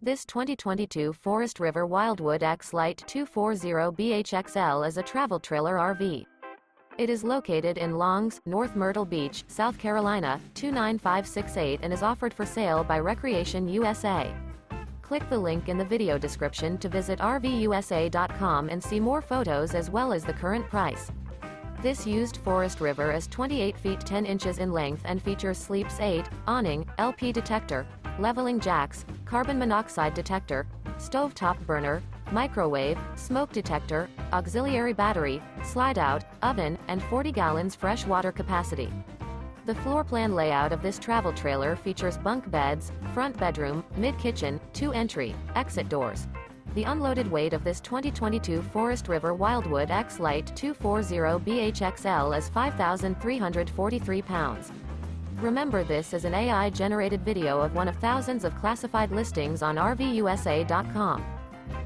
This 2022 Forest River Wildwood X-Lite 240BHXL is a travel trailer RV. It is located in Longs, North Myrtle Beach, South Carolina, 29568 and is offered for sale by Recreation USA. Click the link in the video description to visit RVUSA.com and see more photos as well as the current price. This used Forest River is 28 feet 10 inches in length and features sleeps 8, awning, LP detector, leveling jacks, carbon monoxide detector, stovetop burner, microwave, smoke detector, auxiliary battery, slide-out, oven, and 40 gallons fresh water capacity. The floor plan layout of this travel trailer features bunk beds, front bedroom, mid-kitchen, 2 entry, exit doors. The unloaded weight of this 2022 Forest River Wildwood X-Lite 240BHXL is 5,343 pounds. Remember, this is an AI-generated video of one of thousands of classified listings on RVUSA.com.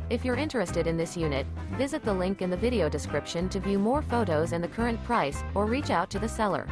If you're interested in this unit, visit the link in the video description to view more photos and the current price, or reach out to the seller.